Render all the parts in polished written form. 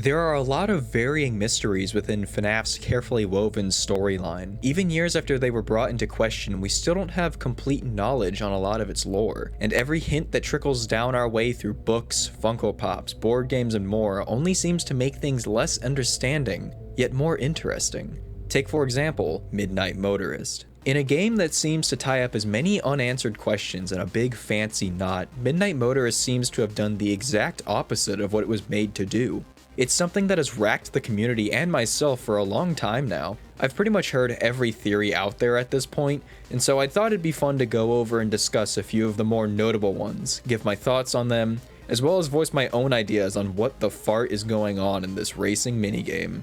There are a lot of varying mysteries within FNAF's carefully woven storyline. Even years after they were brought into question, we still don't have complete knowledge on a lot of its lore, and every hint that trickles down our way through books, Funko Pops, board games, and more only seems to make things less understanding, yet more interesting. Take for example, Midnight Motorist. In a game that seems to tie up as many unanswered questions in a big fancy knot, Midnight Motorist seems to have done the exact opposite of what it was made to do. It's something that has racked the community and myself for a long time now. I've pretty much heard every theory out there at this point, and so I thought it'd be fun to go over and discuss a few of the more notable ones, give my thoughts on them, as well as voice my own ideas on what the fart is going on in this racing minigame.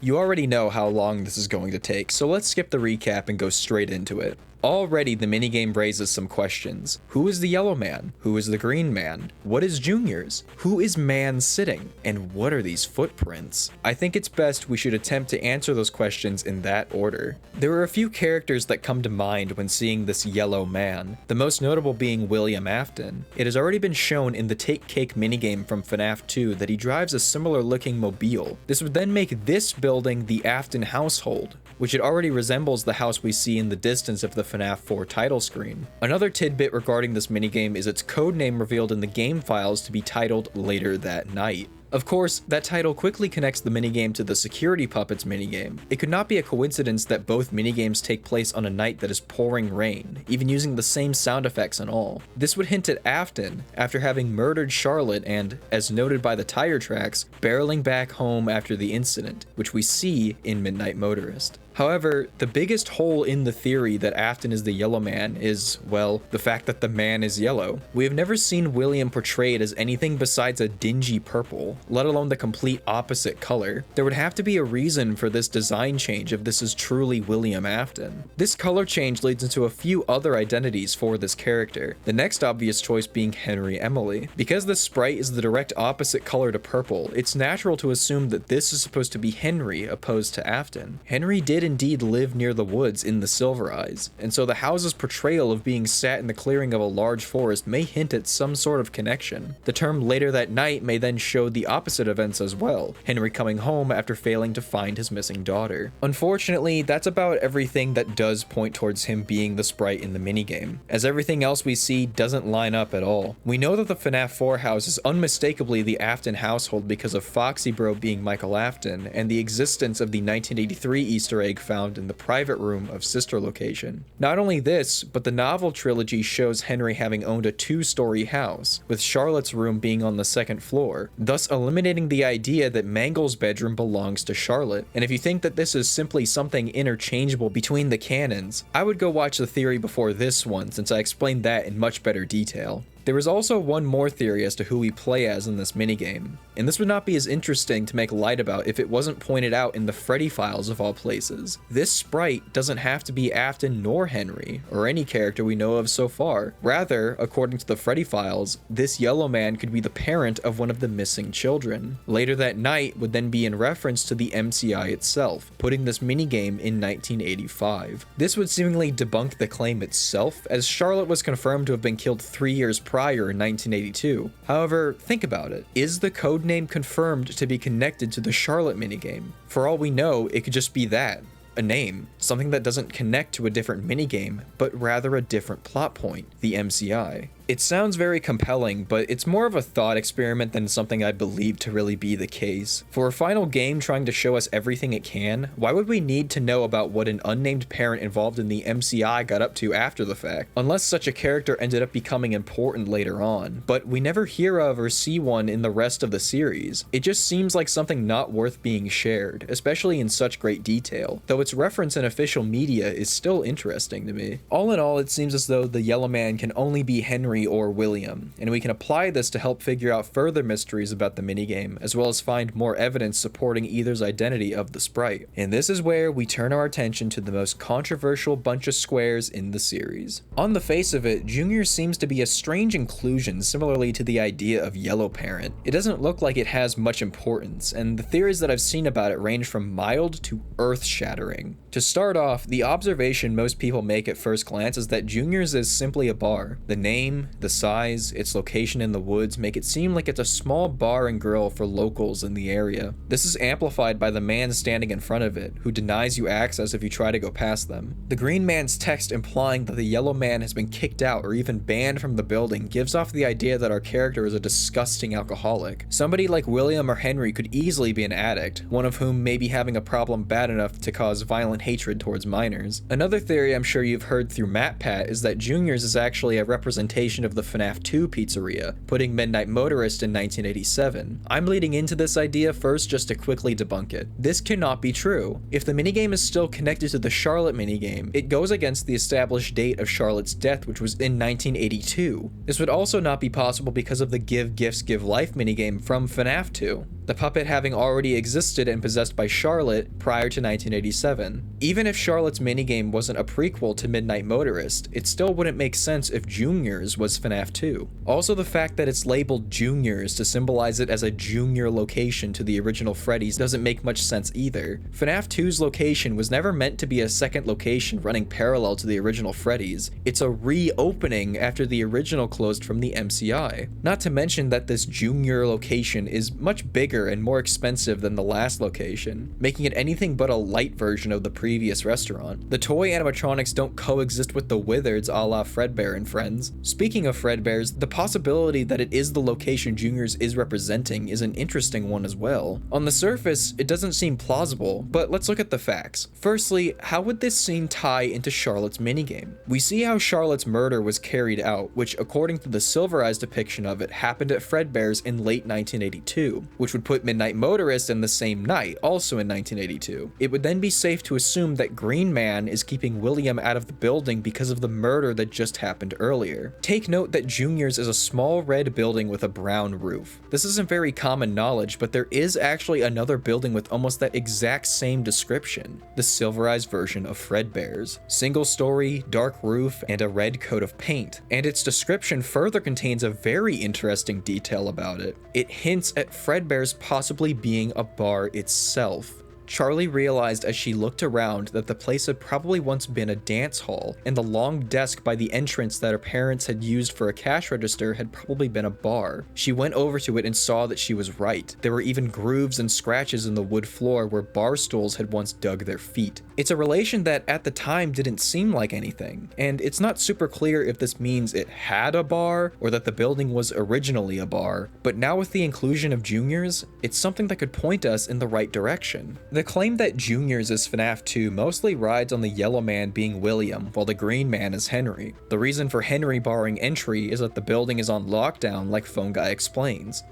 You already know how long this is going to take, so let's skip the recap and go straight into it. Already the minigame raises some questions. Who is the yellow man? Who is the green man? What is Junior's? Who is man sitting? And what are these footprints? I think it's best we should attempt to answer those questions in that order. There are a few characters that come to mind when seeing this yellow man, the most notable being William Afton. It has already been shown in the Take Cake minigame from FNAF 2 that he drives a similar looking mobile. This would then make this building the Afton household, which it already resembles the house we see in the distance of the FNAF 4 title screen. Another tidbit regarding this minigame is its codename revealed in the game files to be titled Later That Night. Of course, that title quickly connects the minigame to the Security Puppets minigame. It could not be a coincidence that both minigames take place on a night that is pouring rain, even using the same sound effects and all. This would hint at Afton, after having murdered Charlotte and, as noted by the tire tracks, barreling back home after the incident, which we see in Midnight Motorist. However, the biggest hole in the theory that Afton is the yellow man is, well, the fact that the man is yellow. We have never seen William portrayed as anything besides a dingy purple, let alone the complete opposite color. There would have to be a reason for this design change if this is truly William Afton. This color change leads into a few other identities for this character, the next obvious choice being Henry Emily. Because this sprite is the direct opposite color to purple, it's natural to assume that this is supposed to be Henry opposed to Afton. Henry did indeed live near the woods in the Silver Eyes, and so the house's portrayal of being sat in the clearing of a large forest may hint at some sort of connection. The term Later That Night may then show the opposite events as well, Henry coming home after failing to find his missing daughter. Unfortunately, that's about everything that does point towards him being the sprite in the minigame, as everything else we see doesn't line up at all. We know that the FNAF 4 house is unmistakably the Afton household because of Foxy Bro being Michael Afton, and the existence of the 1983 Easter egg found in the private room of Sister Location. Not only this, but the novel trilogy shows Henry having owned a two-story house, with Charlotte's room being on the second floor, thus eliminating the idea that Mangle's bedroom belongs to Charlotte. And if you think that this is simply something interchangeable between the canons, I would go watch the theory before this one since I explained that in much better detail. There is also one more theory as to who we play as in this minigame, and this would not be as interesting to make light about if it wasn't pointed out in the Freddy files of all places. This sprite doesn't have to be Afton nor Henry, or any character we know of so far. Rather, according to the Freddy files, this yellow man could be the parent of one of the missing children. Later That Night would then be in reference to the MCI itself, putting this minigame in 1985. This would seemingly debunk the claim itself, as Charlotte was confirmed to have been killed 3 years prior in 1982. However, think about it. Is the codename confirmed to be connected to the Charlotte minigame? For all we know, it could just be that. A name, something that doesn't connect to a different minigame, but rather a different plot point, the MCI. It sounds very compelling, but it's more of a thought experiment than something I believe to really be the case. For a final game trying to show us everything it can, why would we need to know about what an unnamed parent involved in the MCI got up to after the fact? Unless such a character ended up becoming important later on, but we never hear of or see one in the rest of the series. It just seems like something not worth being shared, especially in such great detail, though its reference in official media is still interesting to me. All in all, it seems as though the yellow man can only be Henry Henry or William, and we can apply this to help figure out further mysteries about the minigame, as well as find more evidence supporting either's identity of the sprite. And this is where we turn our attention to the most controversial bunch of squares in the series. On the face of it, Junior seems to be a strange inclusion similarly to the idea of Yellow Parent. It doesn't look like it has much importance, and the theories that I've seen about it range from mild to earth-shattering. To start off, the observation most people make at first glance is that Junior's is simply a bar. The name, the size, its location in the woods make it seem like it's a small bar and grill for locals in the area. This is amplified by the man standing in front of it, who denies you access if you try to go past them. The green man's text implying that the yellow man has been kicked out or even banned from the building gives off the idea that our character is a disgusting alcoholic. Somebody like William or Henry could easily be an addict, one of whom may be having a problem bad enough to cause violent hatred towards minors. Another theory I'm sure you've heard through MatPat is that Junior's is actually a representation of the FNaF 2 pizzeria, putting Midnight Motorist in 1987. I'm leading into this idea first just to quickly debunk it. This cannot be true. If the minigame is still connected to the Charlotte minigame, it goes against the established date of Charlotte's death, which was in 1982. This would also not be possible because of the Give Gifts Give Life minigame from FNaF 2, the puppet having already existed and possessed by Charlotte prior to 1987. Even if Charlotte's minigame wasn't a prequel to Midnight Motorist, it still wouldn't make sense if Junior's was FNaF 2. Also, the fact that it's labeled Junior's to symbolize it as a junior location to the original Freddy's doesn't make much sense either. FNaF 2's location was never meant to be a second location running parallel to the original Freddy's. It's a reopening after the original closed from the MCI. Not to mention that this junior location is much bigger and more expensive than the last location, making it anything but a light version of the previous restaurant. The toy animatronics don't coexist with the Wizards a la Fredbear and Friends. Speaking of Fredbears, the possibility that it is the location Junior's is representing is an interesting one as well. On the surface, it doesn't seem plausible, but let's look at the facts. Firstly, how would this scene tie into Charlotte's minigame? We see how Charlotte's murder was carried out, which according to the Silver Eyes depiction of it happened at Fredbear's in late 1982, which would put Midnight Motorist in the same night, also in 1982. It would then be safe to assume that Green Man is keeping William out of the building because of the murder that just happened earlier. Take note that Junior's is a small red building with a brown roof. This isn't very common knowledge, but there is actually another building with almost that exact same description, the Silver Eyes version of Fredbear's. Single story, dark roof, and a red coat of paint. And its description further contains a very interesting detail about it. It hints at Fredbear's possibly being a bar itself. Charlie realized as she looked around that the place had probably once been a dance hall, and the long desk by the entrance that her parents had used for a cash register had probably been a bar. She went over to it and saw that she was right. There were even grooves and scratches in the wood floor where bar stools had once dug their feet. It's a relation that at the time didn't seem like anything, and it's not super clear if this means it had a bar or that the building was originally a bar, but now with the inclusion of Junior's, it's something that could point us in the right direction. The claim that Junior's is FNaF 2 mostly rides on the yellow man being William, while the green man is Henry. The reason for Henry barring entry is that the building is on lockdown, like Phone Guy explains.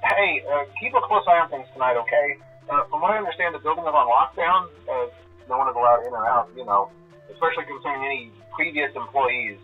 Hey, keep a close eye on things tonight, okay? From what I understand, the building is on lockdown. No one is allowed in or out, especially concerning any previous employees.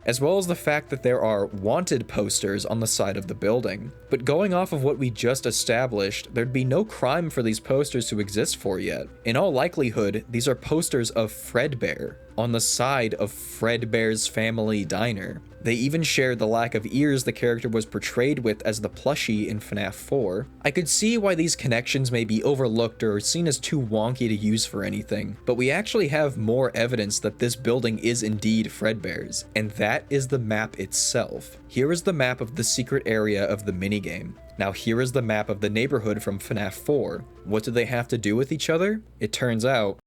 As well as the fact that there are wanted posters on the side of the building. But going off of what we just established, there'd be no crime for these posters to exist for yet. In all likelihood, these are posters of Fredbear on the side of Fredbear's family diner. They even share the lack of ears the character was portrayed with as the plushie in FNaF 4. I could see why these connections may be overlooked or seen as too wonky to use for anything, but we actually have more evidence that this building is indeed Fredbear's, and that is the map itself. Here is the map of the secret area of the minigame. Now here is the map of the neighborhood from FNaF 4. What do they have to do with each other? It turns out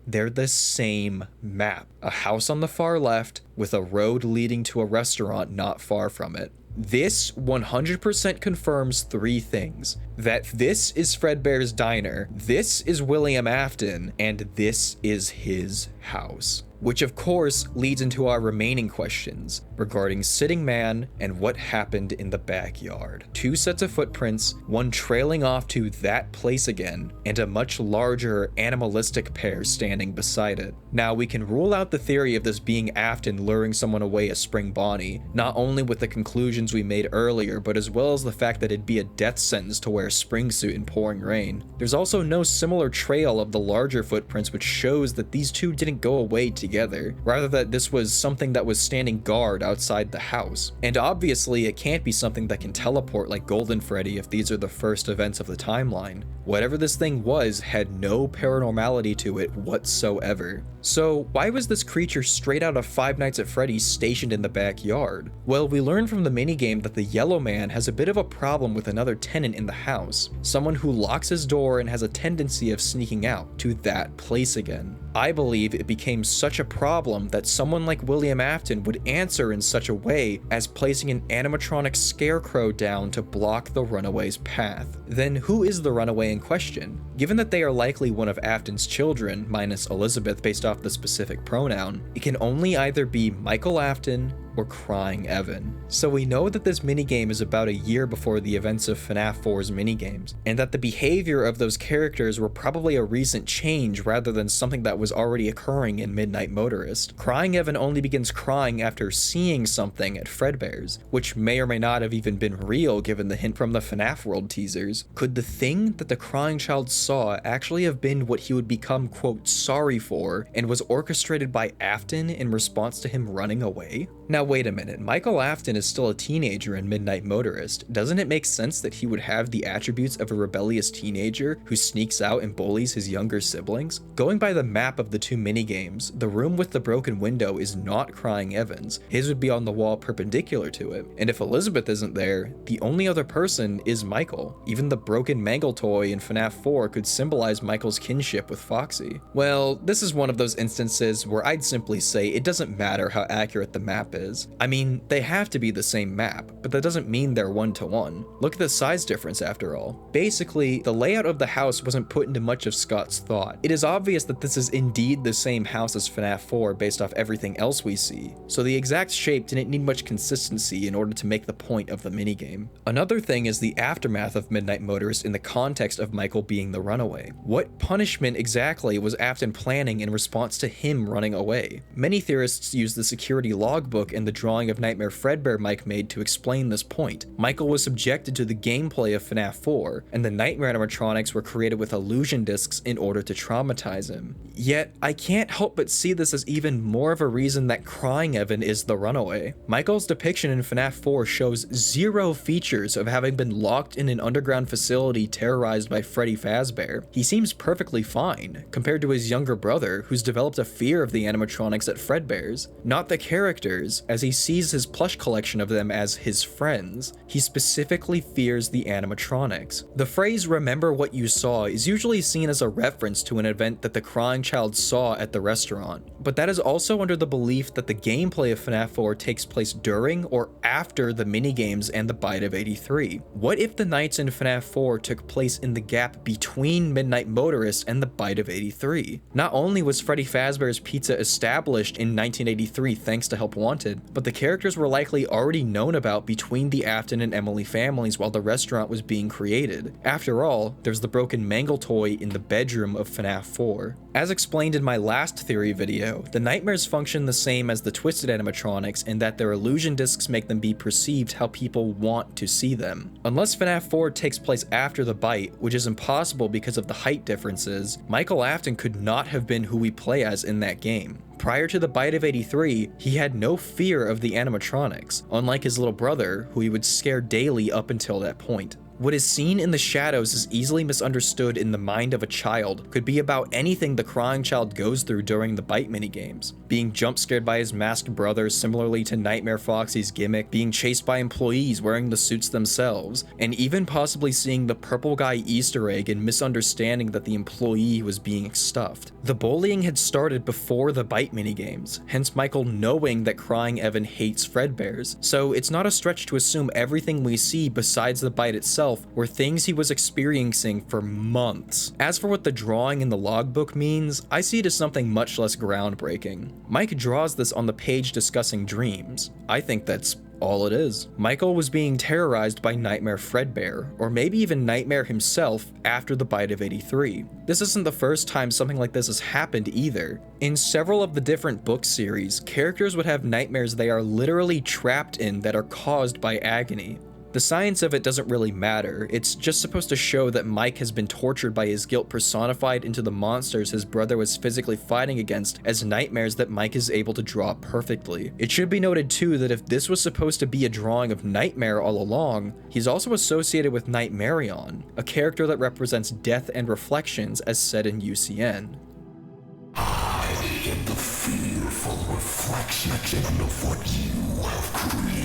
they're the same map. A house on the far left with a road leading to a restaurant not far from it. This 100% confirms 3 things. That this is Fredbear's diner, this is William Afton, and this is his house. Which of course leads into our remaining questions regarding Sitting Man and what happened in the backyard. 2 sets of footprints, one trailing off to that place again, and a much larger animalistic pair standing beside it. Now we can rule out the theory of this being Afton luring someone away as Spring Bonnie, not only with the conclusions we made earlier, but as well as the fact that it'd be a death sentence to wear a spring suit in pouring rain. There's also no similar trail of the larger footprints, which shows that these two didn't go away together, rather that this was something that was standing guard outside the house. And obviously it can't be something that can teleport like Golden Freddy if these are the first events of the timeline. Whatever this thing was had no paranormality to it whatsoever. So why was this creature straight out of Five Nights at Freddy's stationed in the backyard? Well, we learned from the minigame that the Yellow Man has a bit of a problem with another tenant in the house, someone who locks his door and has a tendency of sneaking out to that place again. I believe it became such a problem that someone like William Afton would answer in such a way as placing an animatronic scarecrow down to block the runaway's path. Then who is the runaway in question? Given that they are likely one of Afton's children, minus Elizabeth based off the specific pronoun, it can only either be Michael Afton or Crying Evan. So we know that this minigame is about a year before the events of FNAF 4's minigames, and that the behavior of those characters were probably a recent change rather than something that was already occurring in Midnight Motorist. Crying Evan only begins crying after seeing something at Fredbear's, which may or may not have even been real given the hint from the FNAF World teasers. Could the thing that the crying child saw actually have been what he would become, quote, sorry for, and was orchestrated by Afton in response to him running away? Now wait a minute, Michael Afton is still a teenager in Midnight Motorist. Doesn't it make sense that he would have the attributes of a rebellious teenager who sneaks out and bullies his younger siblings? Going by the map of the 2 minigames, the room with the broken window is not Crying Evan's. His would be on the wall perpendicular to it. And if Elizabeth isn't there, the only other person is Michael. Even the broken mangle toy in FNAF 4 could symbolize Michael's kinship with Foxy. Well, this is one of those instances where I'd simply say it doesn't matter how accurate the map is. I mean, they have to be the same map, but that doesn't mean they're one-to-one. Look at the size difference after all. Basically, the layout of the house wasn't put into much of Scott's thought. It is obvious that this is indeed the same house as FNAF 4 based off everything else we see, so the exact shape didn't need much consistency in order to make the point of the minigame. Another thing is the aftermath of Midnight Motorist in the context of Michael being the runaway. What punishment exactly was Afton planning in response to him running away? Many theorists use the security logbook and the drawing of Nightmare Fredbear Mike made to explain this point. Michael was subjected to the gameplay of FNAF 4, and the Nightmare animatronics were created with illusion discs in order to traumatize him. Yet, I can't help but see this as even more of a reason that Crying Evan is the runaway. Michael's depiction in FNAF 4 shows 0 features of having been locked in an underground facility terrorized by Freddy Fazbear. He seems perfectly fine, compared to his younger brother, who's developed a fear of the animatronics at Fredbear's. Not the characters, as he sees his plush collection of them as his friends. He specifically fears the animatronics. The phrase "remember what you saw" is usually seen as a reference to an event that the crying child saw at the restaurant, but that is also under the belief that the gameplay of FNAF 4 takes place during or after the minigames and the Bite of 83. What if the nights in FNAF 4 took place in the gap between Midnight Motorist and the Bite of 83? Not only was Freddy Fazbear's Pizza established in 1983 thanks to Help Wanted, but the characters were likely already known about between the Afton and Emily families while the restaurant was being created. After all, there's the broken mangle toy in the bedroom of FNAF 4. As explained in my last theory video, the nightmares function the same as the twisted animatronics in that their illusion discs make them be perceived how people want to see them. Unless FNAF 4 takes place after the bite, which is impossible because of the height differences, Michael Afton could not have been who we play as in that game. Prior to the Bite of 83, he had no fear of the animatronics, unlike his little brother, who he would scare daily up until that point. What is seen in the shadows is easily misunderstood in the mind of a child, could be about anything the crying child goes through during the bite minigames. Being jump scared by his masked brother similarly to Nightmare Foxy's gimmick, being chased by employees wearing the suits themselves, and even possibly seeing the purple guy Easter egg and misunderstanding that the employee was being stuffed. The bullying had started before the bite minigames, hence Michael knowing that crying Evan hates Fredbears, so it's not a stretch to assume everything we see besides the bite itself were things he was experiencing for months. As for what the drawing in the logbook means, I see it as something much less groundbreaking. Mike draws this on the page discussing dreams. I think that's all it is. Michael was being terrorized by Nightmare Fredbear, or maybe even Nightmare himself, after the bite of 83. This isn't the first time something like this has happened either. In several of the different book series, characters would have nightmares they are literally trapped in that are caused by agony. The science of it doesn't really matter, it's just supposed to show that Mike has been tortured by his guilt personified into the monsters his brother was physically fighting against as nightmares that Mike is able to draw perfectly. It should be noted too that if this was supposed to be a drawing of Nightmare all along, he's also associated with Nightmarion, a character that represents death and reflections as said in UCN. I am the fearful reflection of what you have created.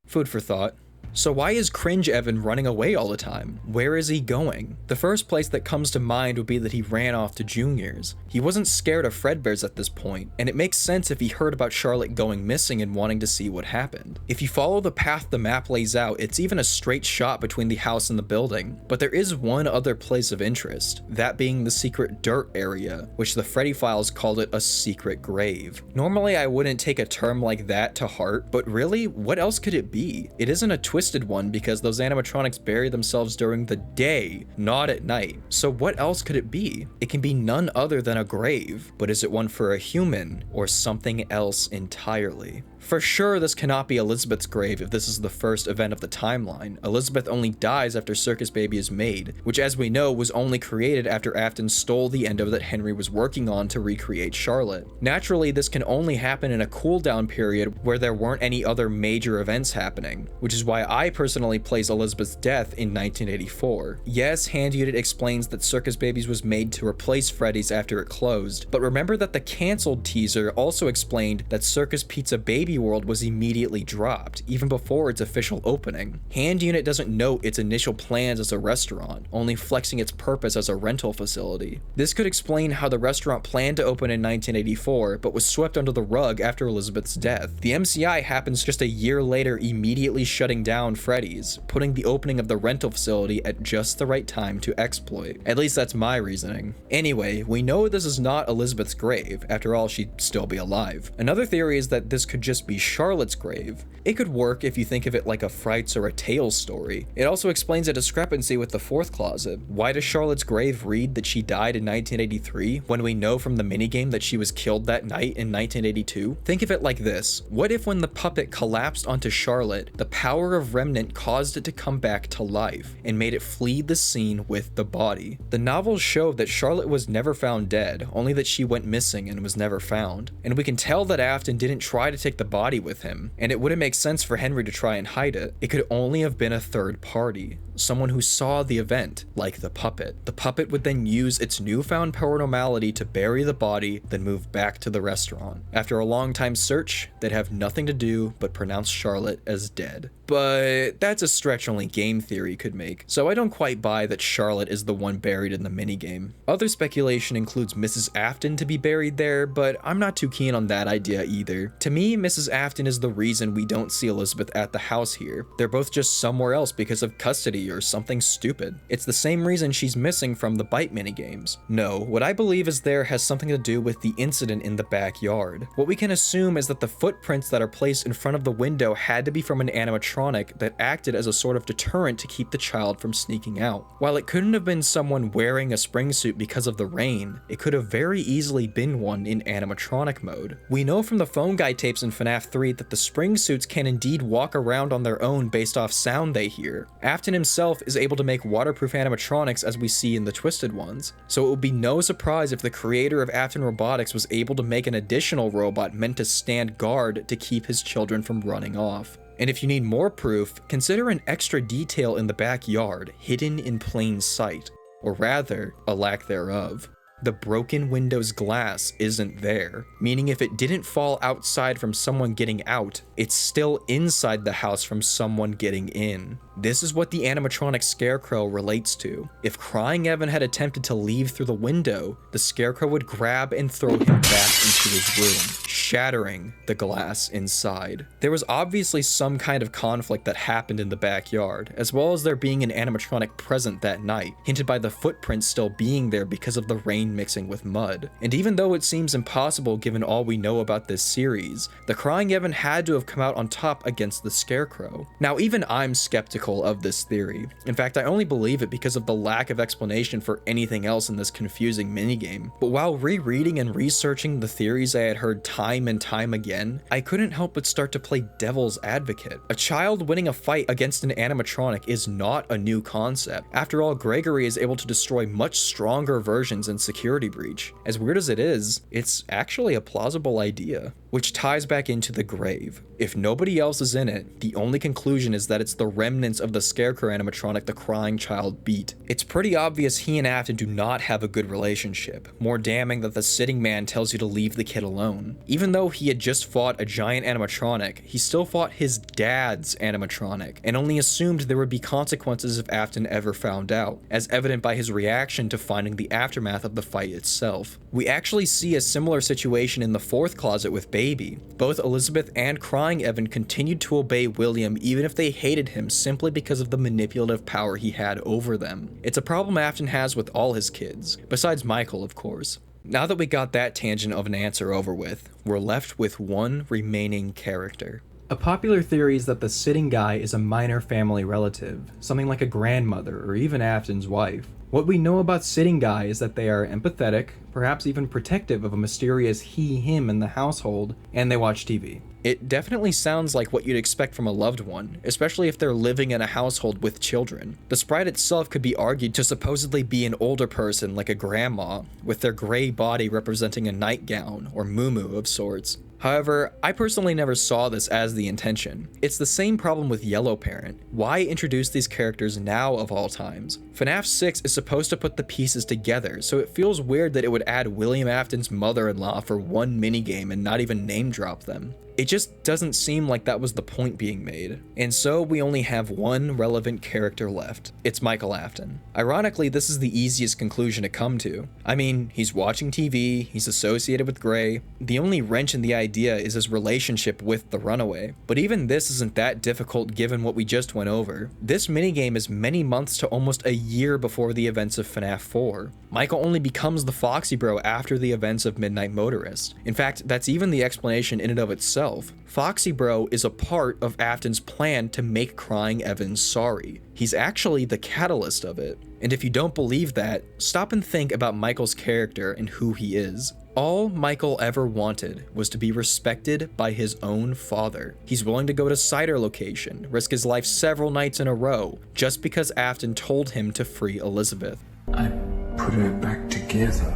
Food for thought. So why is Cringe Evan running away all the time? Where is he going? The first place that comes to mind would be that he ran off to juniors. He wasn't scared of Fredbears at this point, and it makes sense if he heard about Charlotte going missing and wanting to see what happened. If you follow the path the map lays out, it's even a straight shot between the house and the building. But there is one other place of interest, that being the secret dirt area, which the Freddy files called it a secret grave. Normally I wouldn't take a term like that to heart, but really, what else could it be? It isn't a twisted one because those animatronics bury themselves during the day, not at night. So what else could it be? It can be none other than a grave, but is it one for a human or something else entirely? For sure, this cannot be Elizabeth's grave if this is the first event of the timeline. Elizabeth only dies after Circus Baby is made, which as we know was only created after Afton stole the endo that Henry was working on to recreate Charlotte. Naturally, this can only happen in a cooldown period where there weren't any other major events happening, which is why I personally place Elizabeth's death in 1984. Yes, Hand Unit explains that Circus Babies was made to replace Freddy's after it closed, but remember that the cancelled teaser also explained that Circus Pizza Baby World was immediately dropped, even before its official opening. Hand Unit doesn't note its initial plans as a restaurant, only flexing its purpose as a rental facility. This could explain how the restaurant planned to open in 1984, but was swept under the rug after Elizabeth's death. The MCI happens just a year later, immediately shutting down Freddy's, putting the opening of the rental facility at just the right time to exploit. At least that's my reasoning. Anyway, we know this is not Elizabeth's grave, after all she'd still be alive. Another theory is that this could just be Charlotte's grave. It could work if you think of it like a Frights or a Tales story. It also explains a discrepancy with the fourth closet. Why does Charlotte's grave read that she died in 1983 when we know from the minigame that she was killed that night in 1982? Think of it like this. What if when the puppet collapsed onto Charlotte, the power of Remnant caused it to come back to life and made it flee the scene with the body? The novels show that Charlotte was never found dead, only that she went missing and was never found. And we can tell that Afton didn't try to take the body with him, and it wouldn't make sense for Henry to try and hide it. It could only have been a third party, someone who saw the event, like the puppet. The puppet would then use its newfound paranormality to bury the body, then move back to the restaurant. After a long time search, they'd have nothing to do but pronounce Charlotte as dead. But that's a stretch only game theory could make, so I don't quite buy that Charlotte is the one buried in the minigame. Other speculation includes Mrs. Afton to be buried there, but I'm not too keen on that idea either. To me, Mrs. Afton is the reason we don't see Elizabeth at the house here. They're both just somewhere else because of custody or something stupid. It's the same reason she's missing from the bite minigames. No, what I believe is there has something to do with the incident in the backyard. What we can assume is that the footprints that are placed in front of the window had to be from an animatronic that acted as a sort of deterrent to keep the child from sneaking out. While it couldn't have been someone wearing a spring suit because of the rain, it could have very easily been one in animatronic mode. We know from the phone guy tapes in FNaF 3 that the spring suits can indeed walk around on their own based off sound they hear. Afton himself is able to make waterproof animatronics as we see in the Twisted ones, so it would be no surprise if the creator of Afton Robotics was able to make an additional robot meant to stand guard to keep his children from running off. And if you need more proof, consider an extra detail in the backyard hidden in plain sight, or rather, a lack thereof. The broken window's glass isn't there, meaning if it didn't fall outside from someone getting out, it's still inside the house from someone getting in. This is what the animatronic Scarecrow relates to. If Crying Evan had attempted to leave through the window, the Scarecrow would grab and throw him back into his room, shattering the glass inside. There was obviously some kind of conflict that happened in the backyard, as well as there being an animatronic present that night, hinted by the footprints still being there because of the rain mixing with mud. And even though it seems impossible given all we know about this series, the Crying Evan had to have come out on top against the Scarecrow. Now, even I'm skeptical of this theory. In fact, I only believe it because of the lack of explanation for anything else in this confusing minigame. But while rereading and researching the theories I had heard time and time again, I couldn't help but start to play devil's advocate. A child winning a fight against an animatronic is not a new concept. After all, Gregory is able to destroy much stronger versions in Security Breach. As weird as it is, it's actually a plausible idea. Which ties back into the grave. If nobody else is in it, the only conclusion is that it's the remnants of the Scarecrow animatronic the crying child beat. It's pretty obvious he and Afton do not have a good relationship, more damning that the sitting man tells you to leave the kid alone. Even though he had just fought a giant animatronic, he still fought his dad's animatronic, and only assumed there would be consequences if Afton ever found out, as evident by his reaction to finding the aftermath of the fight itself. We actually see a similar situation in the fourth closet with Baby. Both Elizabeth and Crying Evan continued to obey William even if they hated him simply because of the manipulative power he had over them. It's a problem Afton has with all his kids, besides Michael, of course. Now that we got that tangent of an answer over with, we're left with one remaining character. A popular theory is that the sitting guy is a minor family relative, something like a grandmother or even Afton's wife. What we know about sitting guy is that they are empathetic, perhaps even protective of a mysterious he/him in the household, and they watch TV. It definitely sounds like what you'd expect from a loved one, especially if they're living in a household with children. The sprite itself could be argued to supposedly be an older person like a grandma, with their gray body representing a nightgown or muumuu of sorts. However, I personally never saw this as the intention. It's the same problem with Yellow Parent. Why introduce these characters now of all times? FNAF 6 is supposed to put the pieces together, so it feels weird that it would add William Afton's mother-in-law for one minigame and not even name drop them. It just doesn't seem like that was the point being made. And so we only have one relevant character left. It's Michael Afton. Ironically, this is the easiest conclusion to come to. I mean, he's watching TV, he's associated with Gray. The only wrench in the idea is his relationship with the Runaway. But even this isn't that difficult given what we just went over. This minigame is many months to almost a year before the events of FNAF 4. Michael only becomes the Foxy Bro after the events of Midnight Motorist. In fact, that's even the explanation in and of itself. Foxy Bro is a part of Afton's plan to make Crying Evan sorry. He's actually the catalyst of it. And if you don't believe that, stop and think about Michael's character and who he is. All Michael ever wanted was to be respected by his own father. He's willing to go to cider location, risk his life several nights in a row, just because Afton told him to free Elizabeth. I put her back together,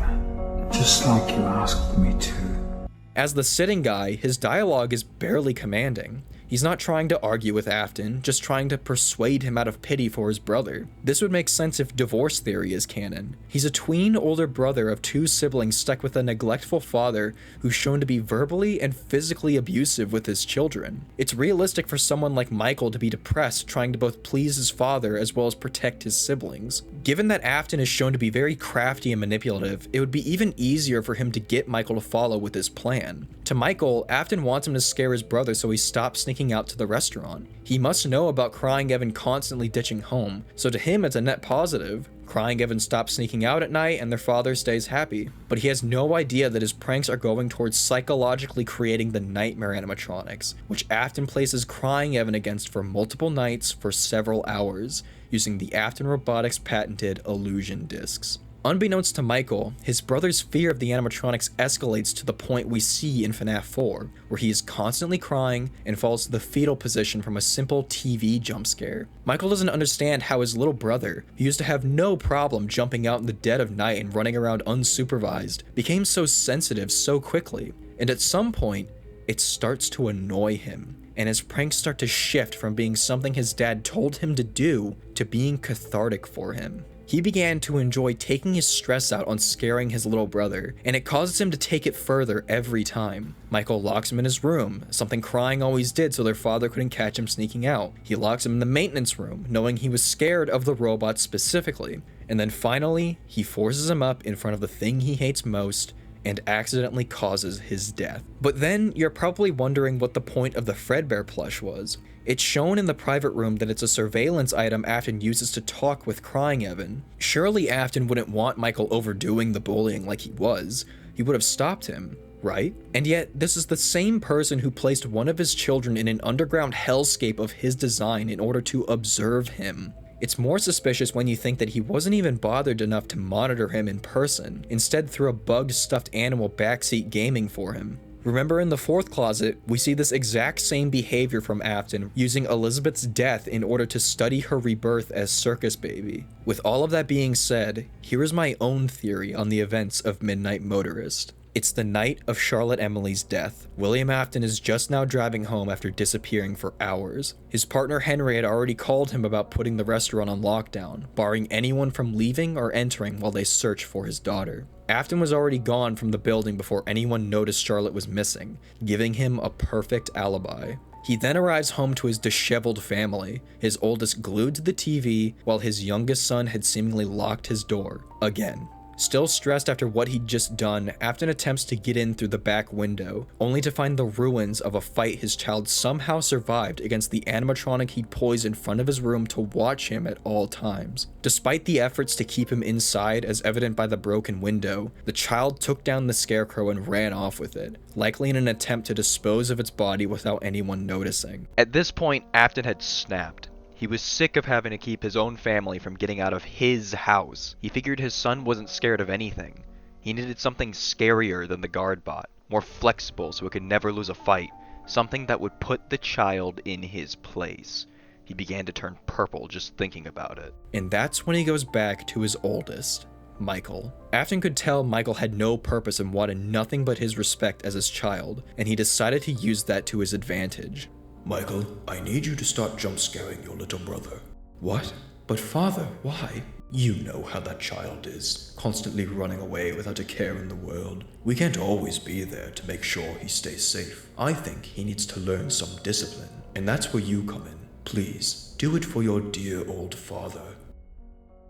just like you asked me to. As the sitting guy, his dialogue is barely commanding. He's not trying to argue with Afton, just trying to persuade him out of pity for his brother. This would make sense if divorce theory is canon. He's a tween older brother of two siblings stuck with a neglectful father who's shown to be verbally and physically abusive with his children. It's realistic for someone like Michael to be depressed trying to both please his father as well as protect his siblings. Given that Afton is shown to be very crafty and manipulative, it would be even easier for him to get Michael to follow with his plan. To Michael, Afton wants him to scare his brother so he stops sneaking out to the restaurant. He must know about Crying Evan constantly ditching home, so to him it's a net positive. Crying Evan stops sneaking out at night and their father stays happy. But he has no idea that his pranks are going towards psychologically creating the nightmare animatronics, which Afton places Crying Evan against for multiple nights for several hours, using the Afton Robotics patented illusion discs. Unbeknownst to Michael, his brother's fear of the animatronics escalates to the point we see in FNAF 4, where he is constantly crying and falls to the fetal position from a simple TV jump scare. Michael doesn't understand how his little brother, who used to have no problem jumping out in the dead of night and running around unsupervised, became so sensitive so quickly, and at some point, it starts to annoy him. and his pranks start to shift from being something his dad told him to do to being cathartic for him. He began to enjoy taking his stress out on scaring his little brother, and it causes him to take it further every time. Michael locks him in his room, something crying always did so their father couldn't catch him sneaking out. He locks him in the maintenance room, knowing he was scared of the robot specifically. And then finally, he forces him up in front of the thing he hates most, and accidentally causes his death. But then you're probably wondering what the point of the Fredbear plush was. It's shown in the private room that it's a surveillance item Afton uses to talk with crying Evan. Surely Afton wouldn't want Michael overdoing the bullying like he was. He would have stopped him, right? And yet, this is the same person who placed one of his children in an underground hellscape of his design in order to observe him. It's more suspicious when you think that he wasn't even bothered enough to monitor him in person, instead threw a bugged stuffed animal backseat gaming for him. Remember in the fourth closet, we see this exact same behavior from Afton, using Elizabeth's death in order to study her rebirth as Circus Baby. With all of that being said, here is my own theory on the events of Midnight Motorist. It's the night of Charlotte Emily's death. William Afton is just now driving home after disappearing for hours. His partner Henry had already called him about putting the restaurant on lockdown, barring anyone from leaving or entering while they search for his daughter. Afton was already gone from the building before anyone noticed Charlotte was missing, giving him a perfect alibi. He then arrives home to his disheveled family, his oldest glued to the TV, while his youngest son had seemingly locked his door, again. Still stressed after what he'd just done, Afton attempts to get in through the back window, only to find the ruins of a fight his child somehow survived against the animatronic he'd poised in front of his room to watch him at all times. Despite the efforts to keep him inside, as evident by the broken window, the child took down the scarecrow and ran off with it, likely in an attempt to dispose of its body without anyone noticing. At this point, Afton had snapped. He was sick of having to keep his own family from getting out of his house. He figured his son wasn't scared of anything. He needed something scarier than the guard bot, more flexible so it could never lose a fight, something that would put the child in his place. He began to turn purple just thinking about it. And that's when he goes back to his oldest, Michael. Afton could tell Michael had no purpose and wanted nothing but his respect as his child, and he decided to use that to his advantage. Michael, I need you to start jump scaring your little brother. What? But father, why? You know how that child is, constantly running away without a care in the world. We can't always be there to make sure he stays safe. I think he needs to learn some discipline, and that's where you come in. Please, do it for your dear old father.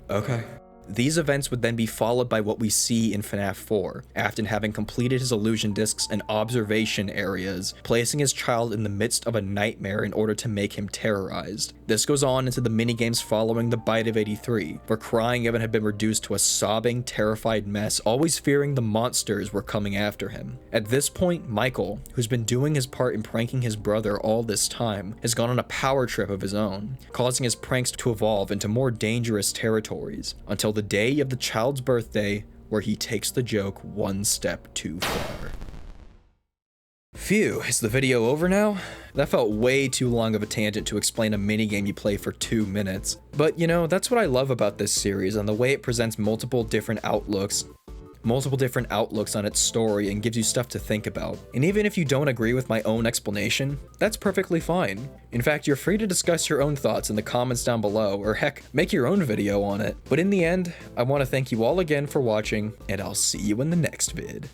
Okay. These events would then be followed by what we see in FNaF 4, Afton having completed his illusion discs and observation areas, placing his child in the midst of a nightmare in order to make him terrorized. This goes on into the minigames following the Bite of 83, where crying Evan had been reduced to a sobbing, terrified mess, always fearing the monsters were coming after him. At this point, Michael, who's been doing his part in pranking his brother all this time, has gone on a power trip of his own, causing his pranks to evolve into more dangerous territories, until the day of the child's birthday, where he takes the joke one step too far. Phew, is the video over now? That felt way too long of a tangent to explain a minigame you play for 2 minutes. But you know, that's what I love about this series and the way it presents multiple different outlooks on its story and gives you stuff to think about. And even if you don't agree with my own explanation, that's perfectly fine. In fact, you're free to discuss your own thoughts in the comments down below, or heck, make your own video on it. But in the end, I want to thank you all again for watching, and I'll see you in the next vid.